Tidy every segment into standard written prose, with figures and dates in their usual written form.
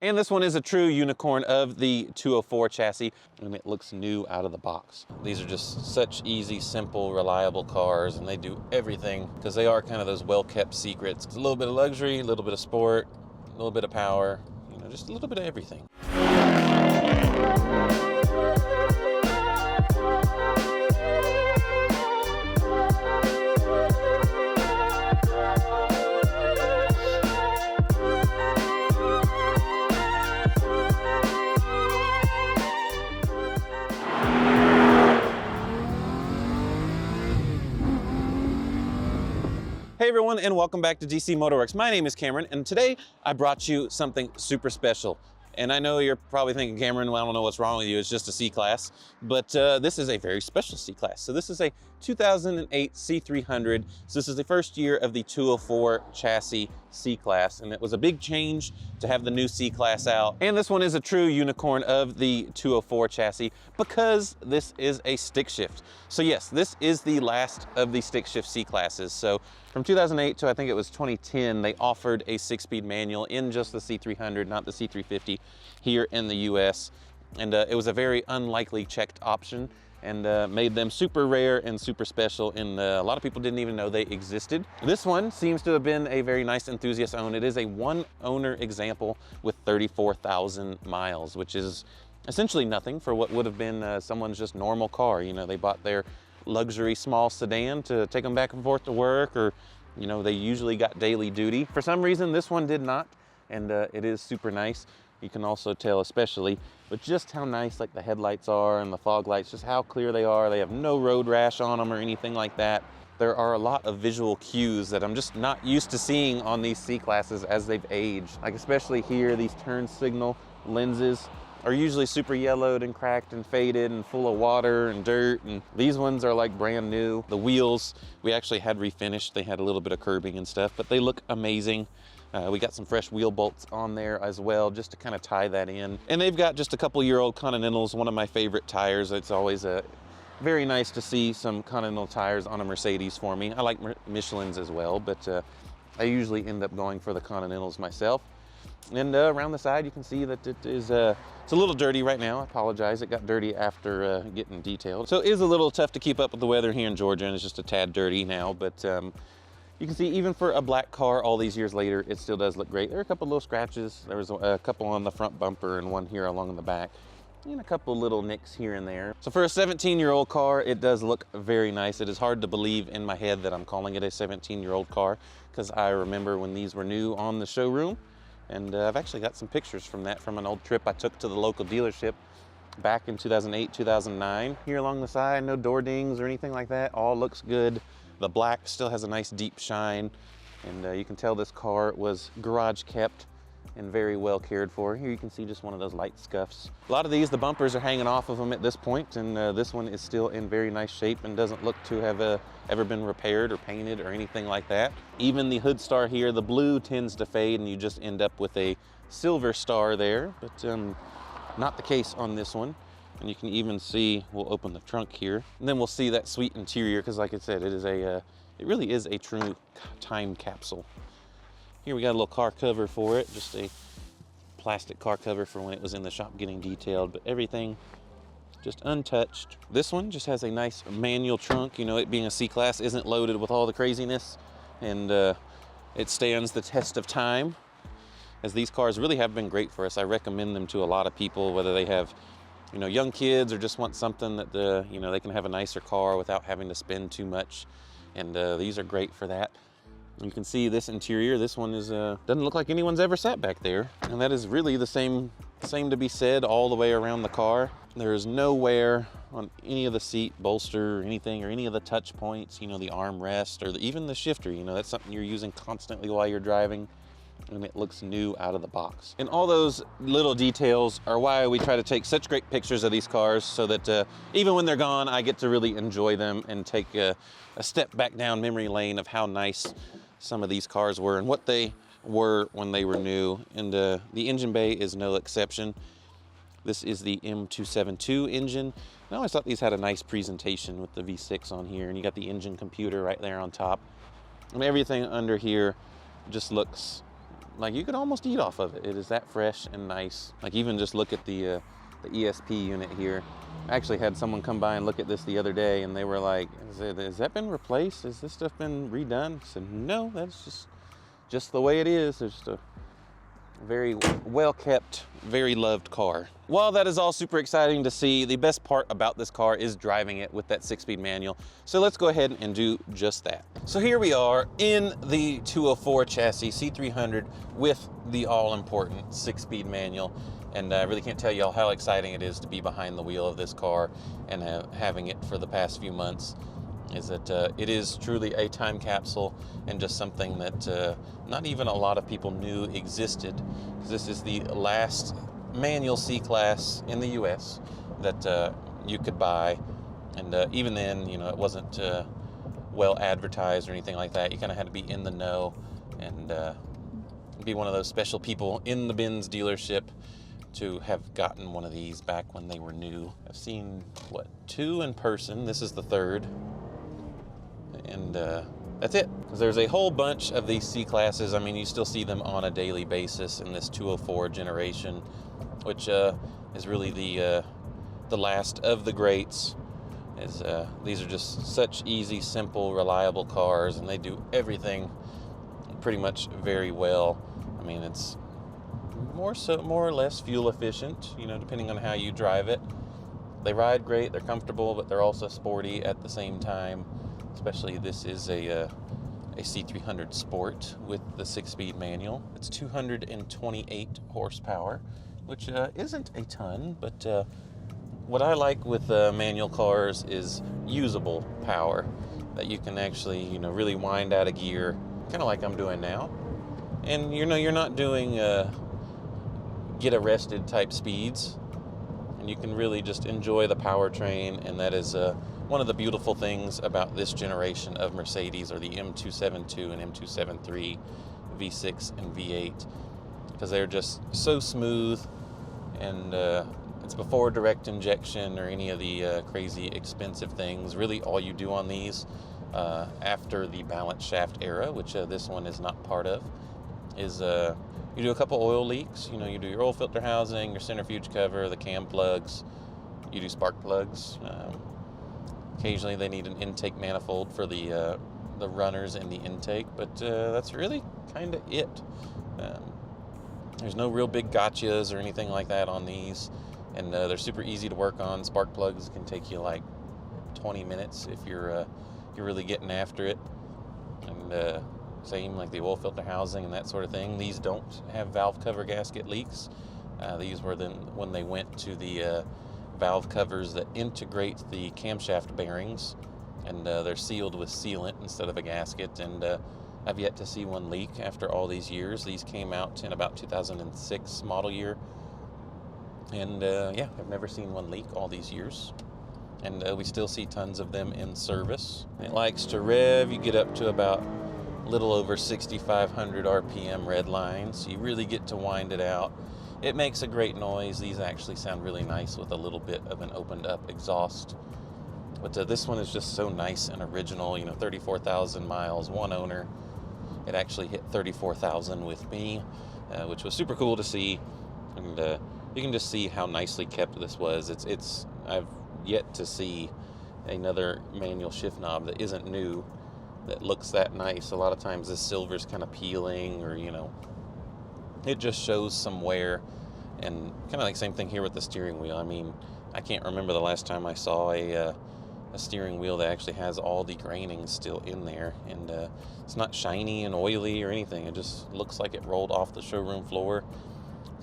And this one is a true unicorn of the 204 chassis, and it looks new out of the box. These are just such easy, simple, reliable cars, and they do everything because they are kind of those well-kept secrets. It's a little bit of luxury, a little bit of sport, a little bit of power, you know, just a little bit of everything. Hey everyone, and welcome back to DC MotorWerks. My name is Cameron, and today I brought you something super special. And I know you're probably thinking, Cameron, well, I don't know what's wrong with you, it's just a C-Class. But this is a very special C-Class. So this is a 2008 C300. So this is the first year of the 204 chassis C-Class, and it was a big change to have the new C-Class out. And this one is a true unicorn of the 204 chassis because this is a stick shift. So yes, this is the last of the stick shift C-Classes. So from 2008 to I think it was 2010, they offered a 6-speed manual in just the C300, not the C350 here in the US. And it was a very unlikely checked option and made them super rare and super special, and a lot of people didn't even know they existed. This one seems to have been a very nice enthusiast own. It is a one owner example with 34,000 miles, which is essentially nothing for what would have been someone's just normal car. You know, they bought their luxury small sedan to take them back and forth to work, or you know, they usually got daily duty. For some reason this one did not, and it is super nice. You can also tell especially with just how nice like the headlights are and the fog lights, just how clear they are. They have no road rash on them or anything like that. There are a lot of visual cues that I'm just not used to seeing on these C-Classes as they've aged. Like especially here, these turn signal lenses are usually super yellowed and cracked and faded and full of water and dirt, and these ones are like brand new. The wheels we actually had refinished. They had a little bit of curbing and stuff, but they look amazing. We got some fresh wheel bolts on there as well, just to kind of tie that in. And they've got just a couple-year-old Continentals, one of my favorite tires. It's always very nice to see some Continental tires on a Mercedes for me. I like Michelin's as well, but I usually end up going for the Continentals myself. And around the side, you can see that it is it's a little dirty right now. I apologize. It got dirty after getting detailed. So it is a little tough to keep up with the weather here in Georgia, and it's just a tad dirty now. But you can see even for a black car all these years later, it still does look great. There are a couple little scratches. There was a couple on the front bumper and one here along the back, and a couple little nicks here and there. So for a 17-year-old car, it does look very nice. It is hard to believe in my head that I'm calling it a 17-year-old car, because I remember when these were new on the showroom. And I've actually got some pictures from that from an old trip I took to the local dealership back in 2008, 2009. Here along the side, no door dings or anything like that. All looks good. The black still has a nice deep shine. And you can tell this car was garage kept and very well cared for. Here you can see just one of those light scuffs. A lot of these, the bumpers are hanging off of them at this point, and this one is still in very nice shape and doesn't look to have ever been repaired or painted or anything like that. Even the hood star here, the blue tends to fade and you just end up with a silver star there, but not the case on this one. And you can even see, we'll open the trunk here, and then we'll see that sweet interior, because like I said, it is it really is a true time capsule. Here we got a little car cover for it, just a plastic car cover for when it was in the shop getting detailed, but everything just untouched. This one just has a nice manual trunk. You know, it being a C-Class isn't loaded with all the craziness, and it stands the test of time, as these cars really have been great for us. I recommend them to a lot of people, whether they have, you know, young kids or just want something that you know, they can have a nicer car without having to spend too much, and these are great for that. You can see this interior. This one is doesn't look like anyone's ever sat back there, and that is really the same to be said all the way around the car. There is no wear on any of the seat bolster or anything, or any of the touch points, you know, the armrest or even the shifter. You know, that's something you're using constantly while you're driving, and it looks new out of the box. And all those little details are why we try to take such great pictures of these cars, so that even when they're gone, I get to really enjoy them and take a step back down memory lane of how nice some of these cars were and what they were when they were new. And the engine bay is no exception. This is the M272 engine. And I always thought these had a nice presentation with the V6 on here, and you got the engine computer right there on top. And everything under here just looks like you could almost eat off of it. It is that fresh and nice. Like even just look at the ESP unit here. I actually had someone come by and look at this the other day, and they were like, has that been replaced? Has this stuff been redone? I said, no, that's just the way it is. There's just a very well-kept, very loved car. While that is all super exciting to see, the best part about this car is driving it with that 6-speed manual. So let's go ahead and do just that. So here we are in the 204 chassis C300 with the all-important 6-speed manual. And I really can't tell y'all how exciting it is to be behind the wheel of this car and having it for the past few months. Is that it is truly a time capsule and just something that not even a lot of people knew existed. This is the last manual C-Class in the US that you could buy, and even then, you know, it wasn't well advertised or anything like that. You kind of had to be in the know and be one of those special people in the Benz dealership to have gotten one of these back when they were new. I've seen, what, 2 in person. This is the 3rd. And that's it. Because there's a whole bunch of these C-Classes. I mean, you still see them on a daily basis in this 204 generation, which is really the last of the greats. These are just such easy, simple, reliable cars, and they do everything pretty much very well. I mean, it's more or less fuel efficient, you know, depending on how you drive it. They ride great, they're comfortable, but they're also sporty at the same time. Especially this is a C300 Sport with the 6-speed manual. It's 228 horsepower, which isn't a ton, but what I like with manual cars is usable power, that you can actually, you know, really wind out a gear, kind of like I'm doing now. And you know, you're not doing get arrested type speeds, and you can really just enjoy the powertrain, and that is one of the beautiful things about this generation of Mercedes, or the M272 and M273 V6 and V8, because they're just so smooth, and it's before direct injection or any of the crazy expensive things. Really all you do on these after the balance shaft era, which this one is not part of, is you do a couple oil leaks. You know, you do your oil filter housing, your centrifuge cover, the cam plugs, you do spark plugs. Occasionally they need an intake manifold for the runners in the intake, but that's really kind of it. There's no real big gotchas or anything like that on these, and they're super easy to work on. Spark plugs can take you like 20 minutes if you're really getting after it. And same like the oil filter housing and that sort of thing. These don't have valve cover gasket leaks. These were then when they went to the valve covers that integrate the camshaft bearings, and they're sealed with sealant instead of a gasket, and I've yet to see one leak after all these years. These came out in about 2006 model year, and yeah, I've never seen one leak all these years, and we still see tons of them in service. It likes to rev. You get up to about a little over 6,500 RPM red line, so you really get to wind it out. It makes a great noise. These actually sound really nice with a little bit of an opened up exhaust. But this one is just so nice and original. You know, 34,000 miles, one owner. It actually hit 34,000 with me, which was super cool to see. And you can just see how nicely kept this was. I've yet to see another manual shift knob that isn't new that looks that nice. A lot of times this silver's kind of peeling, or, you know, it just shows some wear. And kind of like same thing here with the steering wheel. I mean, I can't remember the last time I saw a steering wheel that actually has all the grainings still in there, and it's not shiny and oily or anything. It just looks like it rolled off the showroom floor.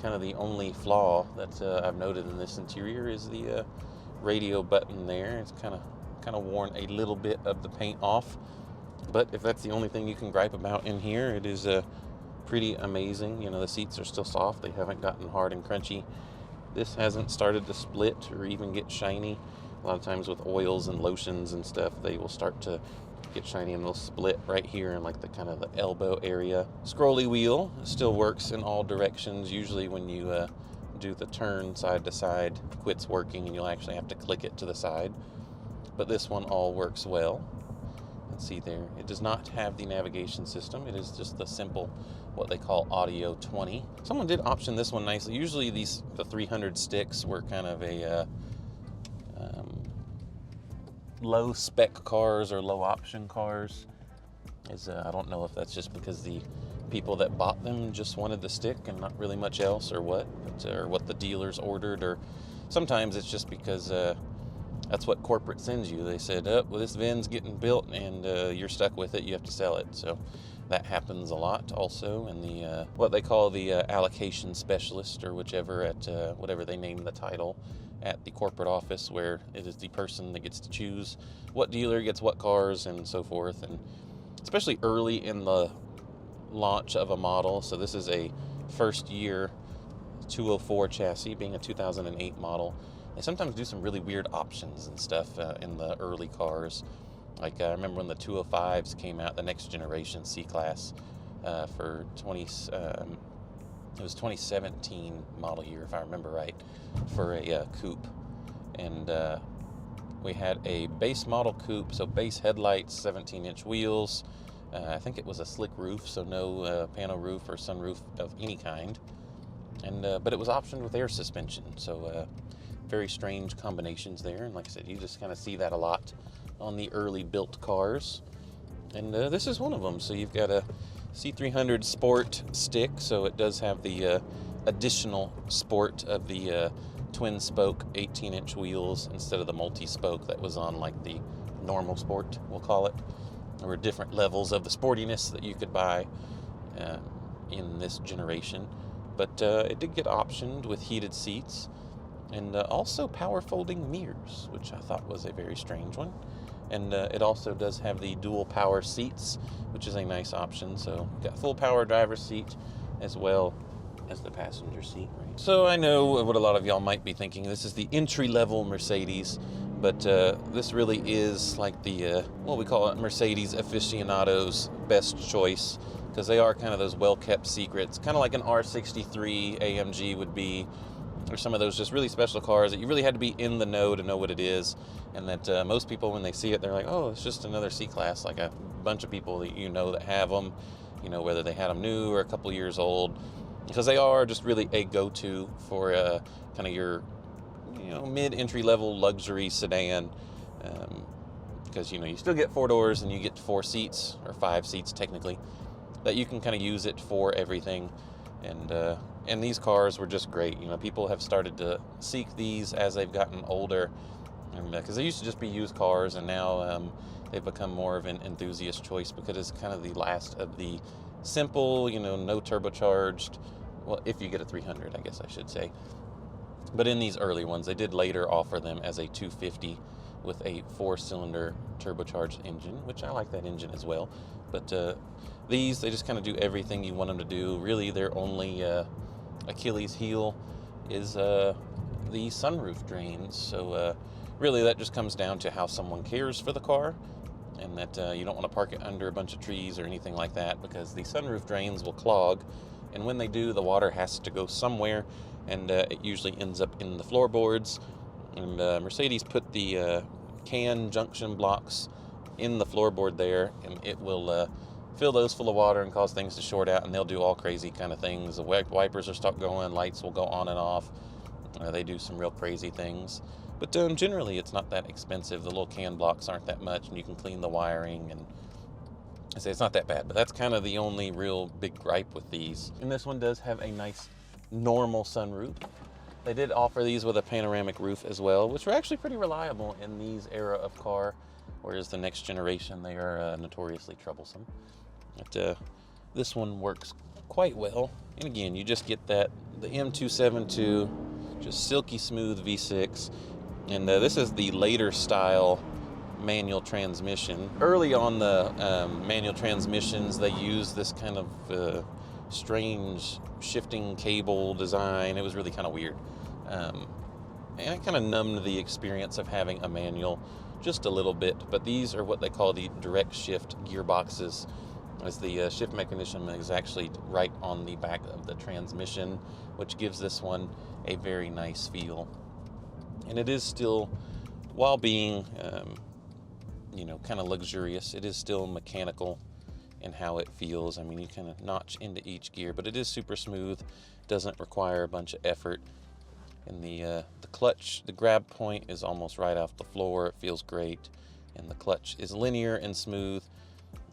Kind of the only flaw that I've noted in this interior is the radio button there. It's kind of worn a little bit of the paint off, but if that's the only thing you can gripe about in here, it is pretty amazing. You know, the seats are still soft. They haven't gotten hard and crunchy. This hasn't started to split or even get shiny. A lot of times with oils and lotions and stuff, they will start to get shiny and they'll split right here in like the kind of the elbow area. Scrolly wheel still works in all directions. Usually when you do the turn side to side, quits working and you'll actually have to click it to the side. But this one all works well. can see there. It does not have the navigation system. It is just the simple, what they call Audio 20. Someone did option this one nicely. Usually the 300 sticks were kind of a low spec cars or low option cars. I don't know if that's just because the people that bought them just wanted the stick and not really much else, or what, or what the dealers ordered, or sometimes it's just because that's what corporate sends you. They said, oh, well, this VIN's getting built and you're stuck with it, you have to sell it. So that happens a lot also in the what they call the allocation specialist, or whichever, at whatever they name the title at the corporate office, where it is the person that gets to choose what dealer gets what cars and so forth. And especially early in the launch of a model. So this is a first year 204 chassis, being a 2008 model. They sometimes do some really weird options and stuff in the early cars. Like I remember when the 205s came out, the next generation C-Class for it was 2017 model year, if I remember right, for a coupe. And we had a base model coupe, so base headlights, 17-inch wheels. I think it was a slick roof, so no pano roof or sunroof of any kind. And but it was optioned with air suspension, so very strange combinations there. And like I said, you just kind of see that a lot on the early built cars. And this is one of them. So you've got a C300 Sport stick, so it does have the additional sport of the twin spoke 18-inch wheels instead of the multi-spoke that was on like the normal Sport, we'll call it. There were different levels of the sportiness that you could buy in this generation. But it did get optioned with heated seats and also power folding mirrors, which I thought was a very strange one. And it also does have the dual power seats, which is a nice option. So you've got full power driver's seat as well as the passenger seat. Right? So I know what a lot of y'all might be thinking. This is the entry-level Mercedes, but this really is like the, what we call it, Mercedes aficionados' best choice, because they are kind of those well-kept secrets, kind of like an R63 AMG would be, or some of those just really special cars that you really had to be in the know to know what it is. And that most people, when they see it, they're like, oh, it's just another C-Class. Like a bunch of people that you know that have them, you know, whether they had them new or a couple years old, because they are just really a go-to for kind of your, you know, mid-entry level luxury sedan. Because, you know, you still get 4 doors and you get 4 seats, or 5 seats technically, that you can kind of use it for everything. And these cars were just great. You know, people have started to seek these as they've gotten older, because they used to just be used cars, and now they've become more of an enthusiast choice, because it's kind of the last of the simple, you know, no turbocharged, well, if you get a 300, I guess I should say. But in these early ones, they did later offer them as a 250 with a 4-cylinder turbocharged engine, which I like that engine as well. But these, they just kind of do everything you want them to do. Really, their only Achilles heel is the sunroof drains. So really, that just comes down to how someone cares for the car, and that you don't want to park it under a bunch of trees or anything like that, because the sunroof drains will clog, and when they do, the water has to go somewhere, and it usually ends up in the floorboards. And Mercedes put the can junction blocks in the floorboard there, and it will fill those full of water and cause things to short out, and they'll do all crazy kind of things. The wipers will start going, lights will go on and off. They do some real crazy things. But generally, it's not that expensive. The little can blocks aren't that much, and you can clean the wiring, and I say it's not that bad. But that's kind of the only real big gripe with these. And this one does have a nice normal sunroof. They did offer these with a panoramic roof as well, which are actually pretty reliable in these era of car, whereas the next generation, they are notoriously troublesome. But this one works quite well. And again, you just get that, the M272, just silky smooth V6. And this is the later style manual transmission. Early on the manual transmissions, they used this kind of strange shifting cable design. It was really kind of weird. And it kind of numbed the experience of having a manual just a little bit. But these are what they call the direct shift gearboxes, as the shift mechanism is actually right on the back of the transmission, which gives this one a very nice feel. And it is still, while being you know, kind of luxurious. It is still mechanical in how it feels. I mean, you kind of notch into each gear, but it is super smooth. Doesn't require a bunch of effort. And the clutch, the grab point is almost right off the floor. It feels great. And the clutch is linear and smooth.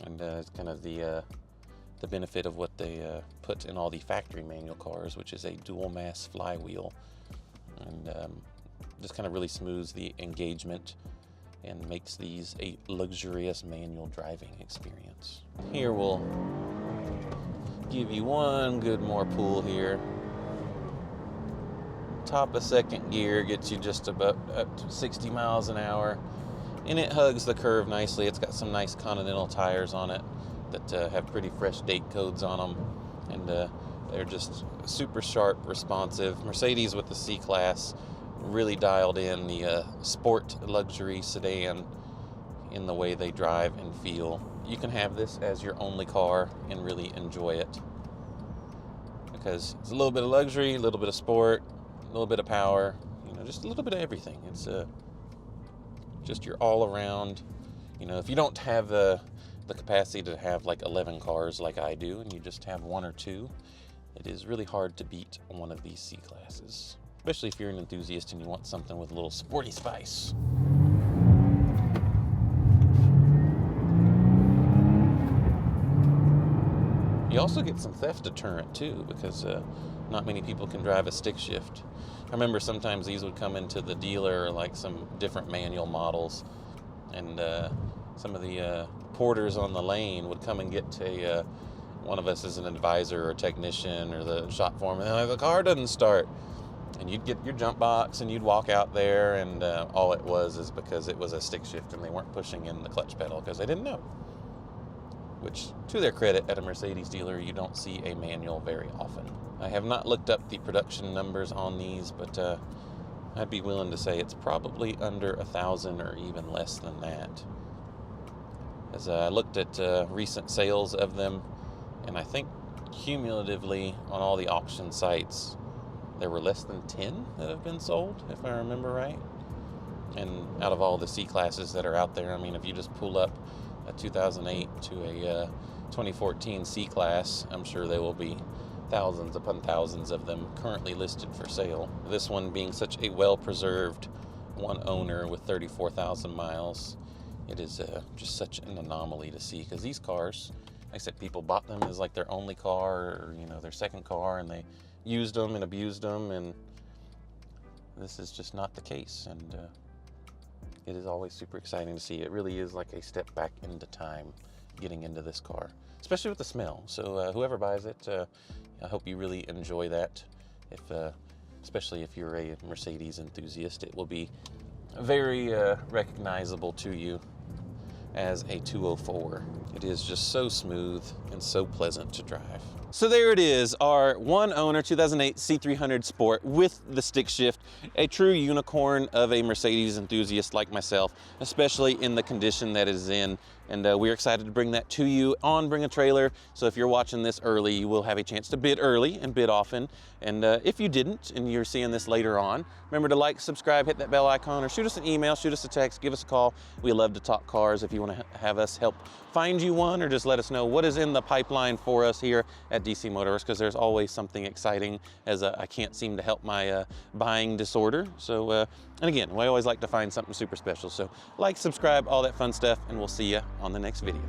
And it's kind of the benefit of what they put in all the factory manual cars, which is a dual mass flywheel. And just kind of really smooths the engagement and makes these a luxurious manual driving experience. Here we'll give you one good more pull here. Top of second gear gets you just about up to 60 miles an hour, and it hugs the curve nicely. It's got some nice Continental tires on it that have pretty fresh date codes on them, and they're just super sharp, responsive. Mercedes with the C-Class really dialed in the sport luxury sedan in the way they drive and feel. You can have this as your only car and really enjoy it, because it's a little bit of luxury, a little bit of sport, a little bit of power, you know, just a little bit of everything. It's just your all around. You know, if you don't have the capacity to have like 11 cars like I do, and you just have one or two, it is really hard to beat one of these C-Classes, especially if you're an enthusiast and you want something with a little sporty spice. You also get some theft deterrent too, because not many people can drive a stick shift. I remember sometimes these would come into the dealer, like some different manual models, and some of the porters on the lane would come and get one of us as an advisor or technician or the shop foreman, and the car doesn't start. And you'd get your jump box and you'd walk out there, and all it was is because it was a stick shift and they weren't pushing in the clutch pedal because they didn't know. Which, to their credit, at a Mercedes dealer, you don't see a manual very often. I have not looked up the production numbers on these, but I'd be willing to say it's probably under 1,000 or even less than that. As I looked at recent sales of them, and I think cumulatively on all the auction sites, there were less than 10 that have been sold, if I remember right. And out of all the C-Classes that are out there, I mean, if you just pull up a 2008 to a 2014 C-Class, I'm sure there will be thousands upon thousands of them currently listed for sale. This one being such a well-preserved one owner with 34,000 miles, it is just such an anomaly to see, because these cars, like I said, people bought them as like their only car, or, you know, their second car, and they used them and abused them, and this is just not the case. And it is always super exciting to see. It really is like a step back into time getting into this car, especially with the smell. So whoever buys it, I hope you really enjoy that. Especially if you're a Mercedes enthusiast, it will be very recognizable to you as a 204. It is just so smooth and so pleasant to drive. So there it is, our one owner 2008 C300 Sport with the stick shift, a true unicorn of a Mercedes enthusiast like myself, especially in the condition that it is in. And we're excited to bring that to you on Bring a Trailer. So if you're watching this early, you will have a chance to bid early and bid often. And if you didn't and you're seeing this later on, remember to like, subscribe, hit that bell icon, or shoot us an email, shoot us a text, give us a call. We love to talk cars. If you want to have us help find you one, or just let us know what is in the pipeline for us here at DC MotorWerks, because there's always something exciting, as I can't seem to help my buying disorder. So, and again, we always like to find something super special. So like, subscribe, all that fun stuff, and we'll see you on the next video.